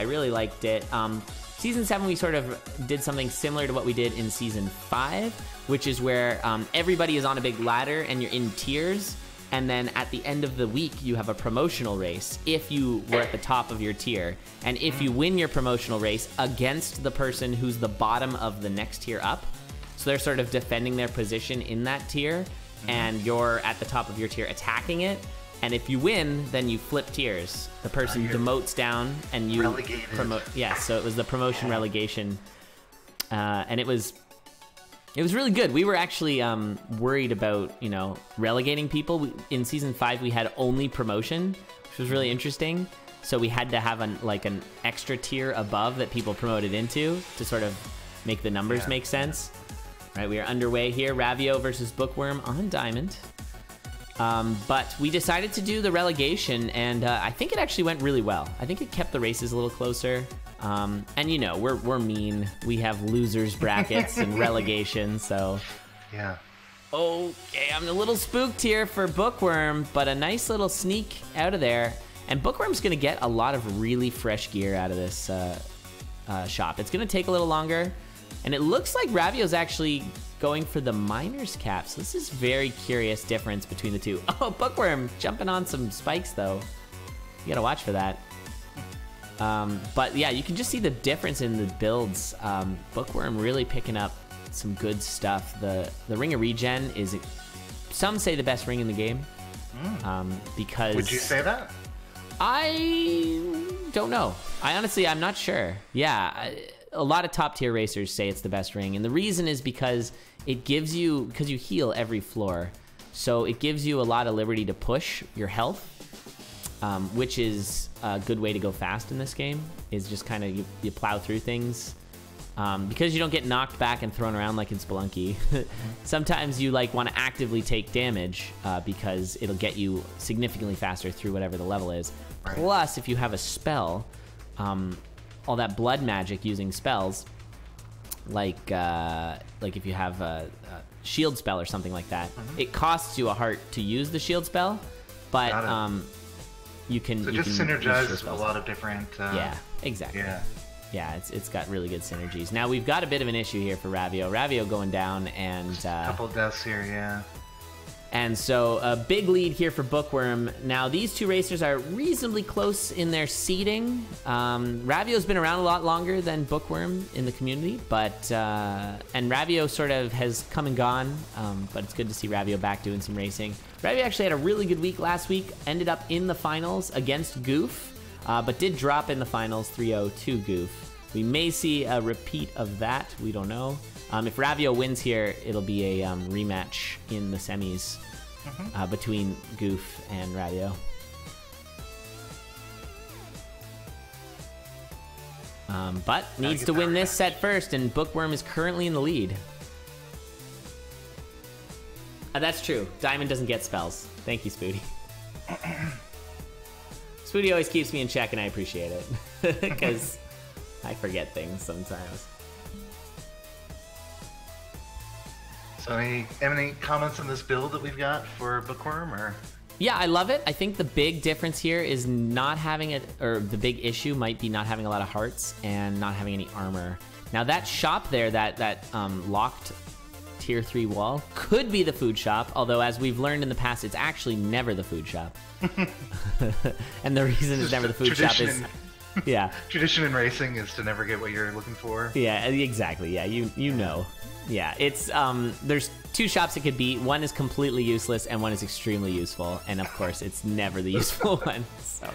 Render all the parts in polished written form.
I really liked it. Season 7, we sort of did something similar to what we did in Season 5, which is where everybody is on a big ladder and you're in tiers. And then at the end of the week, you have a promotional race if you were at the top of your tier. And if you win your promotional race against the person who's the bottom of the next tier up, so they're sort of defending their position in that tier, and you're at the top of your tier attacking it. And if you win, then you flip tiers. The person demotes down and you promote. Yeah, so it was the promotion relegation. And it was really good. We were actually worried about, you know, relegating people. In Season 5, we had only promotion, which was really interesting. So we had to have an extra tier above that people promoted into to sort of make the numbers make sense. All right, we are underway here. Ravio versus Bookworm on Diamond. But we decided to do the relegation, and I think it actually went really well. I think it kept the races a little closer. And you know, we're mean. We have losers brackets and relegation, so. Yeah. Okay, I'm a little spooked here for Bookworm, but a nice little sneak out of there. And Bookworm's gonna get a lot of really fresh gear out of this shop. It's gonna take a little longer, and it looks like Ravio's actually going for the miner's cap. So this is very curious difference between the two. Oh, Bookworm jumping on some spikes though. You gotta watch for that. But yeah, you can just see the difference in the builds. Bookworm really picking up some good stuff. The ring of regen is, some say, the best ring in the game. Because... Would you say that? I don't know. I'm not sure. Yeah, a lot of top tier racers say it's the best ring. And the reason is because it gives you, because you heal every floor. So it gives you a lot of liberty to push your health. Which is a good way to go fast in this game, is just kind of you plow through things. Because you don't get knocked back and thrown around like in Spelunky. Sometimes you like want to actively take damage because it'll get you significantly faster through whatever the level is. Right. Plus, if you have a spell, all that blood magic using spells, like if you have a shield spell or something like that, it costs you a heart to use the shield spell, but you can synergize a lot of different yeah, exactly. Yeah, it's got really good synergies. Now we've got a bit of an issue here for Ravio going down, and a couple deaths here. Yeah, and so a big lead here for Bookworm. Now these two racers are reasonably close in their seeding. Ravio's been around a lot longer than Bookworm in the community, but and Ravio sort of has come and gone, but it's good to see Ravio back doing some racing. Ravio actually had a really good week last week, ended up in the finals against Goof, but did drop in the finals 3-0 to Goof. We may see a repeat of that, we don't know. If Ravio wins here, it'll be a rematch in the semis between Goof and Ravio. But needs to win this set first, and Bookworm is currently in the lead. That's true. Diamond doesn't get spells. Thank you, Spooty. Spooty always keeps me in check, and I appreciate it. Because I forget things sometimes. So any comments on this build that we've got for Bookworm, or? Yeah, I love it. I think the big difference here is not having it, or the big issue might be not having a lot of hearts and not having any armor. Now that shop there, that locked tier 3 wall, could be the food shop, although as we've learned in the past, it's actually never the food shop. And the reason it's never the food shop is... Yeah. Tradition in racing is to never get what you're looking for. Yeah, exactly. Yeah, you know. Yeah, it's there's two shops it could be. One is completely useless and one is extremely useful, and of course it's never the useful one. So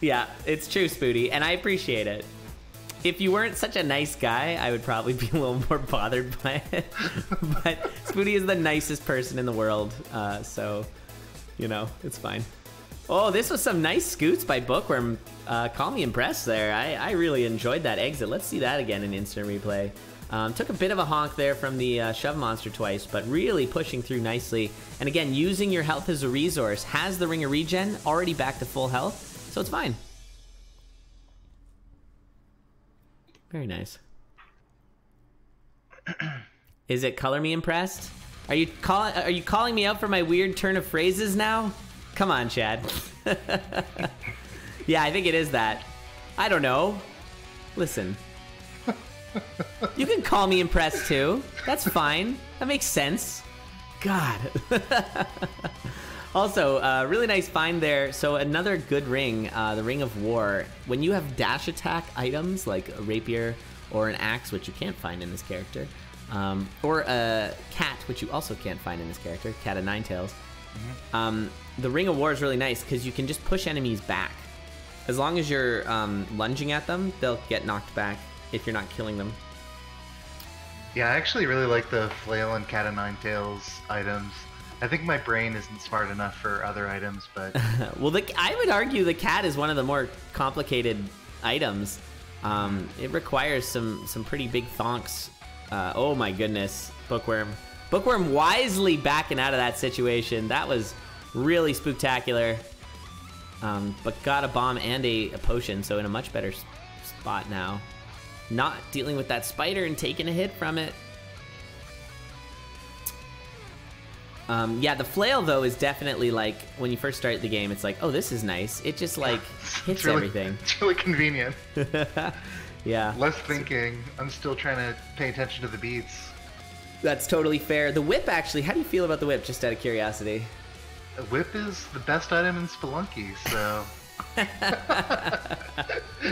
yeah, it's true, Spooty, and I appreciate it. If you weren't such a nice guy, I would probably be a little more bothered by it. But Spooty is the nicest person in the world, so you know, it's fine. Oh, this was some nice scoots by Bookworm. Call me impressed there. I really enjoyed that exit. Let's see that again in instant replay. Took a bit of a honk there from the shove monster twice, but really pushing through nicely. And again, using your health as a resource. Has the ring of regen, already back to full health, so it's fine. Very nice. Is it color me impressed? Are you calling me out for my weird turn of phrases now? Come on, Chad. Yeah, I think it is that. I don't know. Listen. You can call me impressed too. That's fine. That makes sense. God. Also, really nice find there. So another good ring, the Ring of War. When you have dash attack items like a rapier or an axe, which you can't find in this character, or a cat, which you also can't find in this character, Cat of Nine Tails. The Ring of War is really nice because you can just push enemies back. As long as you're lunging at them, they'll get knocked back if you're not killing them. Yeah, I actually really like the flail and Cat of Nine Tails items. I think my brain isn't smart enough for other items, but... Well, I would argue the cat is one of the more complicated items. It requires some pretty big thonks. Oh my goodness, Bookworm. Bookworm wisely backing out of that situation. That was really spooktacular. But got a bomb and a potion, so in a much better spot now. Not dealing with that spider and taking a hit from it. Yeah, the flail, though, is definitely like, when you first start the game, it's like, oh, this is nice. It just, like, hits everything. It's really convenient. Yeah. Less thinking. I'm still trying to pay attention to the beats. That's totally fair. The whip, actually, how do you feel about the whip, just out of curiosity? The whip is the best item in Spelunky, so...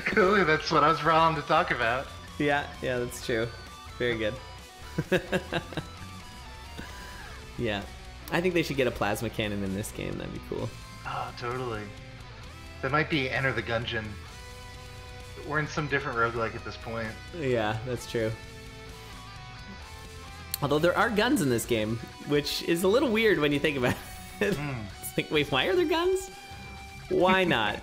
Clearly, that's what I was wrong to talk about. Yeah, that's true. Very good. Yeah. I think they should get a plasma cannon in this game. That'd be cool. Oh, totally. That might be Enter the Gungeon. We're in some different roguelike at this point. Yeah, that's true. Although there are guns in this game, which is a little weird when you think about it. It's like, wait, why are there guns? Why not?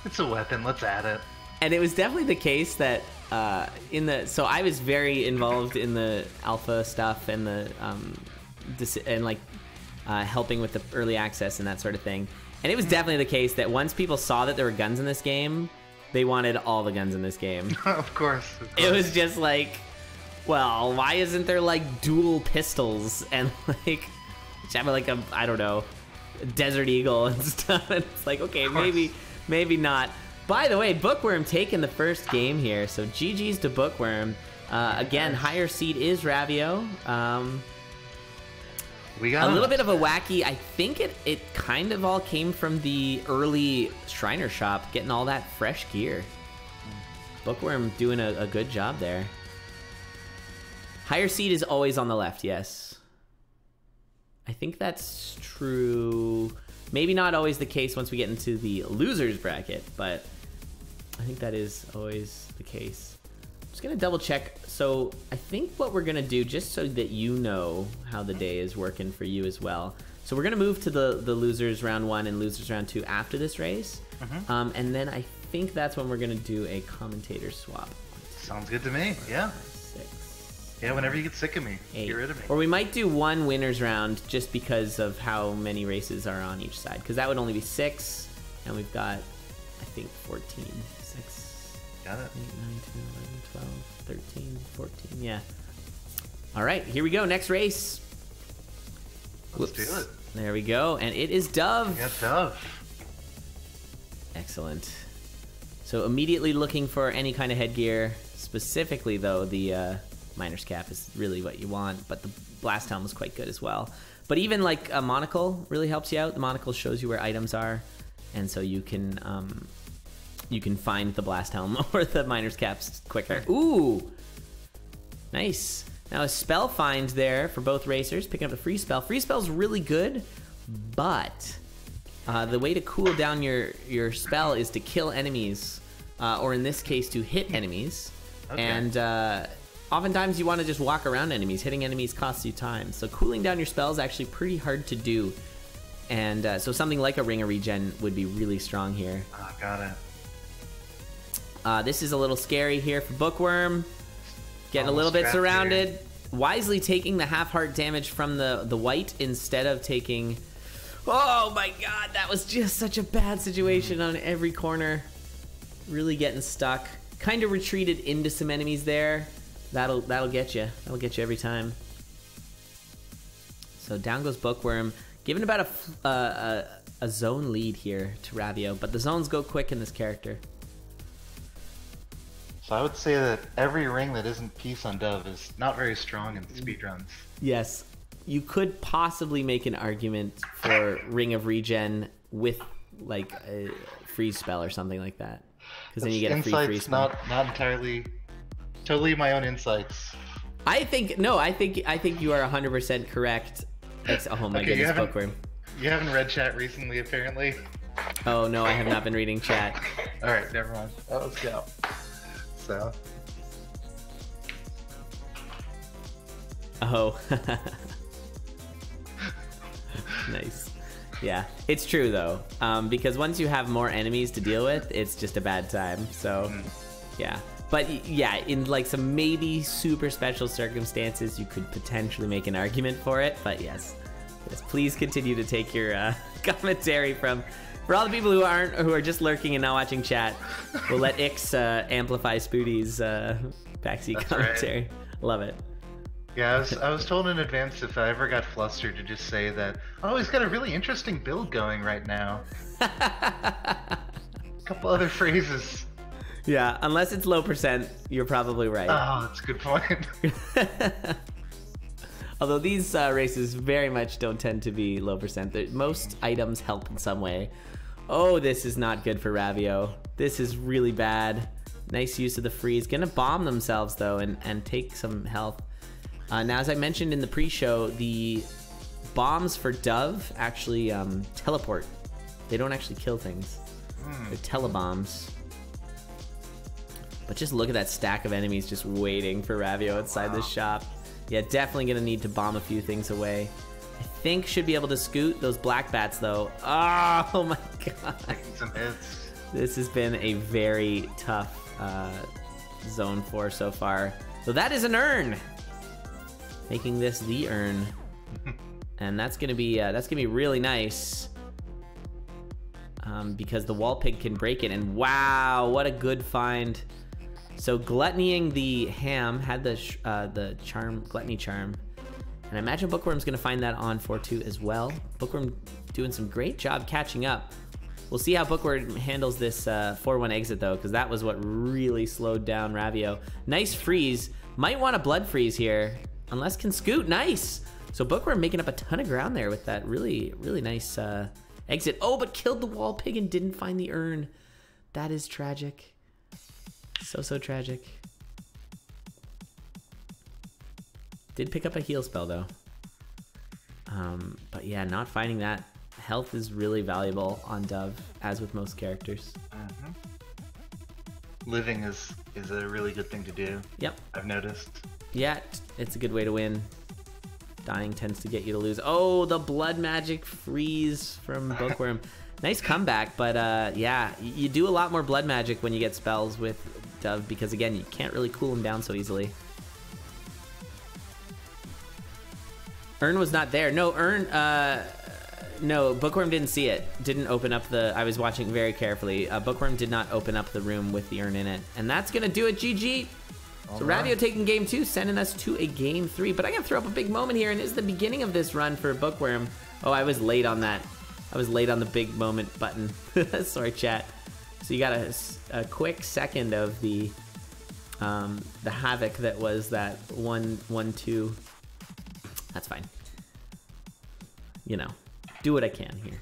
It's a weapon. Let's add it. And it was definitely the case that so I was very involved in the alpha stuff and the helping with the early access and that sort of thing. And it was definitely the case that once people saw that there were guns in this game, they wanted all the guns in this game. Of course. It was just like, well, why isn't there like dual pistols and like have like a, I don't know, Desert Eagle and stuff? And it's like, okay, maybe not. By the way, Bookworm taking the first game here, so GG's to Bookworm. Again, higher seed is Ravio. We got a little bit of a wacky. I think it kind of all came from the early Shriner shop, getting all that fresh gear. Bookworm doing a good job there. Higher seed is always on the left, yes. I think that's true. Maybe not always the case once we get into the losers bracket, but I think that is always the case. I'm just gonna double check. So I think what we're gonna do, just so that you know how the day is working for you as well. So we're gonna move to the losers round 1 and losers round 2 after this race. And then I think that's when we're gonna do a commentator swap. Sounds good to me, yeah. 6. Yeah, whenever you get sick of me, 8. get rid of me. Or we might do one winners round just because of how many races are on each side. Because that would only be 6, and we've got, I think, 14. 6, got it. 8, 9, 10, 11, 12, 13, 14, yeah. All right, here we go, next race. Let's do it. There we go, and it is Dove. We got Dove. Excellent. So immediately looking for any kind of headgear. Specifically, though, the miner's cap is really what you want, but the blast helm is quite good as well. But even like a monocle really helps you out. The monocle shows you where items are, and so you can find the blast helm or the miner's caps quicker. Ooh, nice. Now a spell find there for both racers, picking up the free spell. Free spell's really good, but the way to cool down your spell is to kill enemies, or in this case, to hit enemies. Okay. And oftentimes you want to just walk around enemies. Hitting enemies costs you time. So cooling down your spell is actually pretty hard to do. And so something like a Ring of Regen would be really strong here. Oh, got it. This is a little scary here for Bookworm. Getting a little bit surrounded. Here. Wisely taking the half heart damage from the white instead of taking... Oh my god, that was just such a bad situation on every corner. Really getting stuck. Kind of retreated into some enemies there. That'll get you. That'll get you every time. So down goes Bookworm. Given about a a zone lead here to Ravio, but the zones go quick in this character. So I would say that every ring that isn't Peace on Dove is not very strong in speedruns. Yes, you could possibly make an argument for Ring of Regen with like a freeze spell or something like that, because then you get a free freeze spell. Not entirely, totally my own insights. I think you are 100% correct. Oh my goodness, Bookworm. You haven't read chat recently, apparently. Oh no, I have not been reading chat. All right, never mind. Let's go. So. Oh. Nice. Yeah, it's true though, because once you have more enemies to deal with, it's just a bad time. So, yeah. But yeah, in like some maybe super special circumstances, you could potentially make an argument for it. But yes, please continue to take your commentary from. For all the people who are just lurking and not watching chat, we'll let Ix amplify Spoody's backseat commentary. Right. Love it. Yeah, I was told in advance if I ever got flustered to just say that, oh, he's got a really interesting build going right now. A couple other phrases. Yeah, unless it's low percent, you're probably right. Oh, that's a good point. Although these races very much don't tend to be low percent. Most items help in some way. Oh, this is not good for Ravio. This is really bad. Nice use of the freeze. Gonna bomb themselves though and take some health. Now, as I mentioned in the pre-show, the bombs for Dove actually teleport. They don't actually kill things. They're telebombs. But just look at that stack of enemies just waiting for Ravio outside this shop. Yeah, definitely gonna need to bomb a few things away. I think should be able to scoot those black bats though. Oh my god. Taking some hits. This has been a very tough zone 4 so far. So that is an urn. Making this the urn. And that's gonna be really nice. Because the wall pig can break it, and wow, what a good find. So gluttonying the ham had the charm, gluttony charm, and I imagine Bookworm's gonna find that on 4-2 as well. Bookworm doing some great job catching up. We'll see how Bookworm handles this 4-1 exit though, because that was what really slowed down Ravio. Nice freeze, might want a blood freeze here, unless can scoot, nice. So Bookworm making up a ton of ground there with that really, really nice exit. Oh, but killed the wall pig and didn't find the urn. That is tragic. So tragic. Did pick up a heal spell though. But yeah, not finding that. Health is really valuable on Dove, as with most characters. Living is a really good thing to do. Yep. I've noticed. Yeah, it's a good way to win. Dying tends to get you to lose. Oh, the blood magic freeze from Bookworm. Nice comeback, but yeah, you do a lot more blood magic when you get spells with Dove, because again, you can't really cool them down so easily. Urn was not there. No, Urn, no, Bookworm didn't see it. Didn't open up I was watching very carefully. Bookworm did not open up the room with the urn in it. And that's gonna do it, GG. So Ravio taking game 2, sending us to a game 3. But I gotta throw up a big moment here, and this is the beginning of this run for Bookworm. Oh, I was late on that. I was late on the big moment button. Sorry, chat. So you got a quick second of the havoc that was that 1-2. That's fine. You know, do what I can here.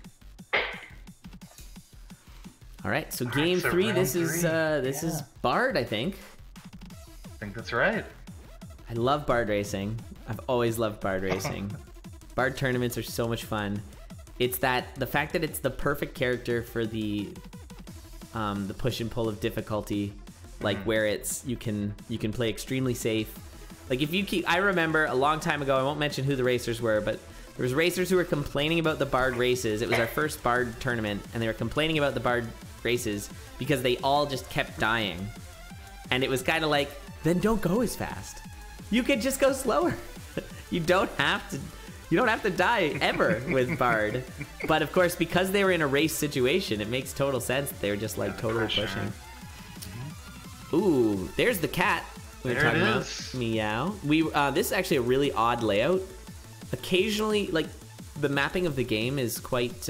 All right, so game 3. This is Bard, I think. I think that's right. I love Bard racing. I've always loved Bard racing. Bard tournaments are so much fun. It's the fact that it's the perfect character for the push and pull of difficulty, like where you can play extremely safe. Like if you I remember a long time ago, I won't mention who the racers were, but there was racers who were complaining about the Bard races. It was our first Bard tournament, and they were complaining about the Bard races because they all just kept dying. And it was kind of like, then don't go as fast. You could just go slower. You don't have to die ever with Bard. But of course, because they were in a race situation, it makes total sense that they were just like totally pushing. Ooh, there's the cat we were talking about. Meow. This is actually a really odd layout. Occasionally, like, the mapping of the game is quite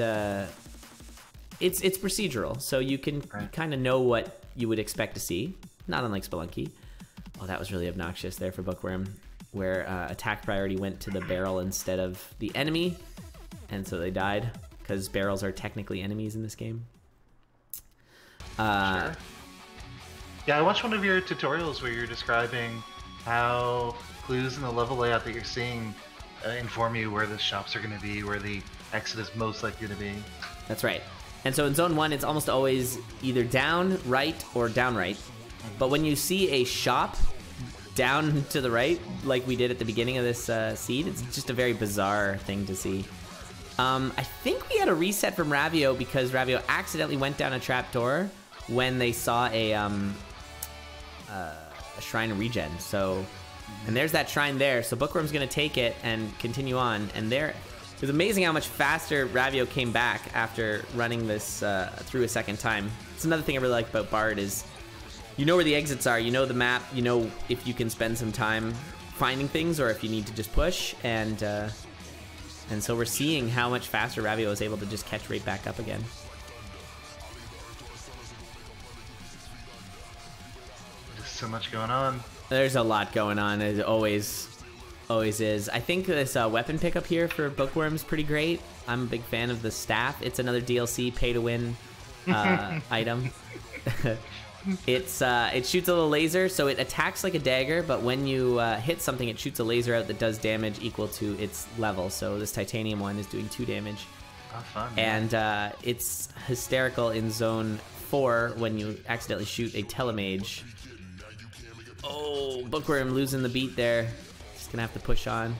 it's procedural, so you can kind of know what you would expect to see, not unlike Spelunky. Oh, that was really obnoxious there for Bookworm, where attack priority went to the barrel instead of the enemy, and so they died, because barrels are technically enemies in this game. Sure. Yeah, I watched one of your tutorials where you're describing how clues in the level layout that you're seeing inform you where the shops are going to be, where the exit is most likely to be. That's right. And so in Zone 1, it's almost always either down, right, or down, right. But when you see a shop down to the right, like we did at the beginning of this seed, it's just a very bizarre thing to see. I think we had a reset from Ravio because Ravio accidentally went down a trapdoor when they saw a shrine of regen. So, and there's that shrine there. So Bookworm's gonna take it and continue on. And there, it was amazing how much faster Ravio came back after running this through a second time. It's another thing I really like about Bard is, you know where the exits are, you know the map, you know if you can spend some time finding things or if you need to just push, and so we're seeing how much faster Ravio is able to just catch right back up again. There's so much going on. There's a lot going on, as always is. I think this weapon pickup here for Bookworm's pretty great. I'm a big fan of the staff. It's another DLC pay-to-win item. It shoots a little laser, so it attacks like a dagger, but when you hit something, it shoots a laser out that does damage equal to its level. So this titanium one is doing 2 damage. Oh, fun. And it's hysterical in Zone 4 when you accidentally shoot a telemage. Oh, Bookworm losing the beat there. Just gonna have to push on.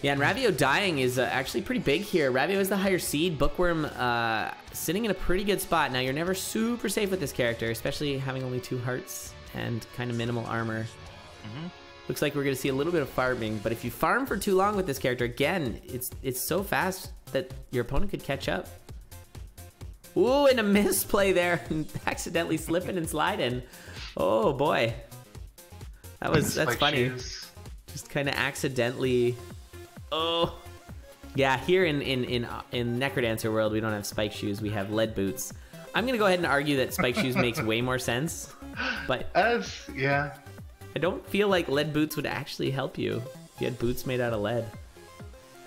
Yeah, and Ravio dying is actually pretty big here. Ravio is the higher seed. Bookworm sitting in a pretty good spot. Now, you're never super safe with this character, especially having only 2 hearts and kind of minimal armor. Looks like we're going to see a little bit of farming, but if you farm for too long with this character, again, it's so fast that your opponent could catch up. Ooh, and a misplay there. Accidentally slipping and sliding. Oh, boy. That's funny. Just kind of accidentally... Oh, yeah. Here in Necrodancer world, we don't have spike shoes. We have lead boots. I'm gonna go ahead and argue that spike shoes makes way more sense, but yeah, I don't feel like lead boots would actually help you if you had boots made out of lead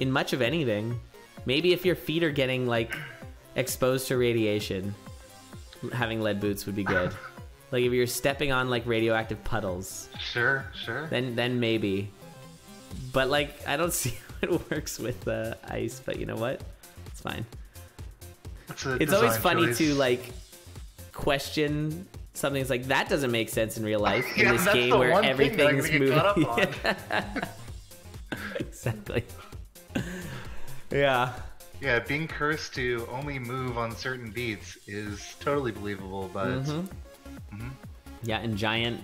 in much of anything. Maybe if your feet are getting like exposed to radiation, having lead boots would be good. Like if you're stepping on like radioactive puddles. Sure. Then maybe. But like I don't see. It works with ice, but you know what? It's fine. It's always funny choice to like question something that's like that doesn't make sense in real life in this game where everything's moving. Exactly. Yeah. Yeah, being cursed to only move on certain beats is totally believable, but yeah, and giant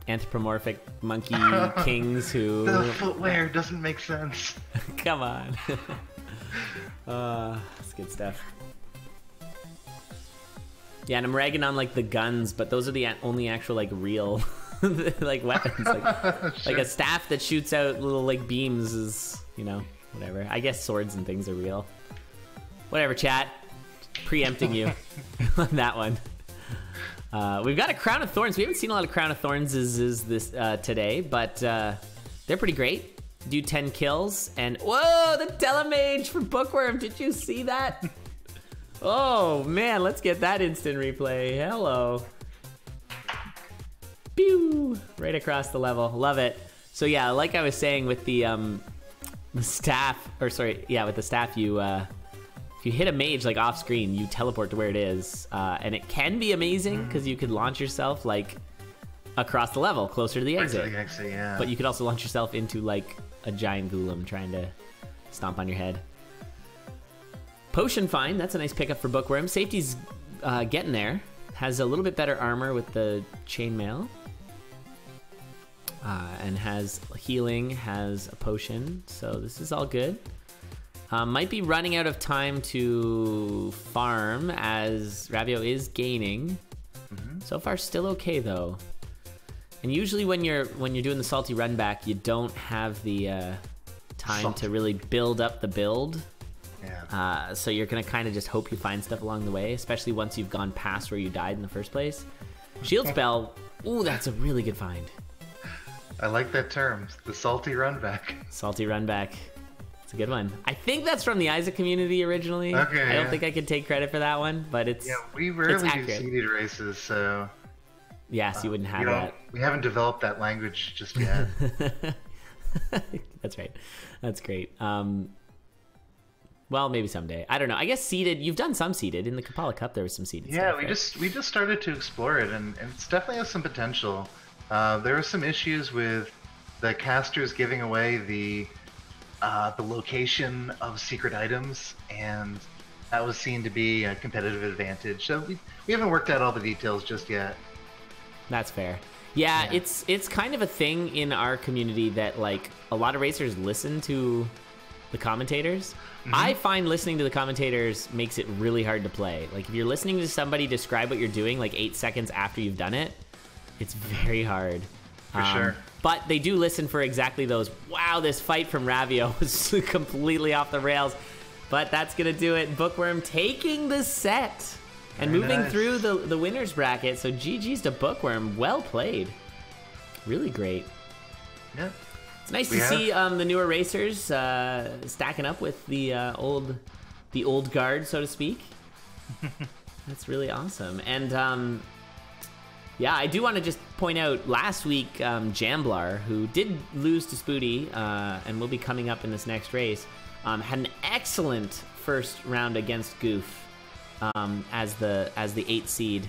anthropomorphic monkey kings who... The footwear doesn't make sense. Come on. That's good stuff. Yeah, and I'm ragging on like the guns, but those are the only actual like real like weapons. Like, Sure. Like a staff that shoots out little like beams is, you know, whatever. I guess swords and things are real. Whatever, chat. Preempting you on that one. We've got a Crown of Thorns. We haven't seen a lot of Crown of Thorns this today, but they're pretty great. Do 10 kills, and whoa, the telemage for Bookworm. Did you see that? Oh man, let's get that instant replay. Hello. Pew! Right across the level. Love it. So yeah, like I was saying with the staff, or sorry, yeah, with the staff, you if you hit a mage like off screen, you teleport to where it is, and it can be amazing because you could launch yourself like across the level, closer to the exit. Yeah. But you could also launch yourself into like a giant golem trying to stomp on your head. Potion find, that's a nice pickup for Bookworm. Safety's getting there. Has a little bit better armor with the chainmail, and has healing, has a potion, so this is all good. Might be running out of time to farm as Ravio is gaining. So far, still okay though. And usually, when you're doing the salty run back, you don't have the time to really build up the build. So you're gonna kind of just hope you find stuff along the way, especially once you've gone past where you died in the first place. Shield spell, ooh, that's a really good find. I like that term, the salty run back. Salty run back. It's a good one. I think that's from the Isaac community originally. Okay. I don't think I could take credit for that one, but it's we rarely do seeded races, so yes, you wouldn't have that. We haven't developed that language just yet. That's right. That's great. Well, maybe someday. I don't know. I guess seeded. You've done some seeded in the Kapala Cup. There was some seeded. Yeah, stuff, we just started to explore it, and it's definitely has some potential. There are some issues with the casters giving away the location of secret items, and that was seen to be a competitive advantage. So we haven't worked out all the details just yet. That's fair. Yeah, it's kind of a thing in our community that like a lot of racers listen to the commentators. Mm-hmm. I find listening to the commentators makes it really hard to play. Like if you're listening to somebody describe what you're doing like 8 seconds after you've done it, it's very hard. For sure. But they do listen for exactly those. Wow, this fight from Ravio was completely off the rails. But that's going to do it. Bookworm taking the set and moving through the winner's bracket. So GG's to Bookworm. Well played. Really great. Yeah. It's nice to see the newer racers stacking up with the old guard, so to speak. That's really awesome. And yeah, I do want to just point out last week, Jamblar, who did lose to Spoody and will be coming up in this next race, had an excellent first round against Goof as the 8th seed.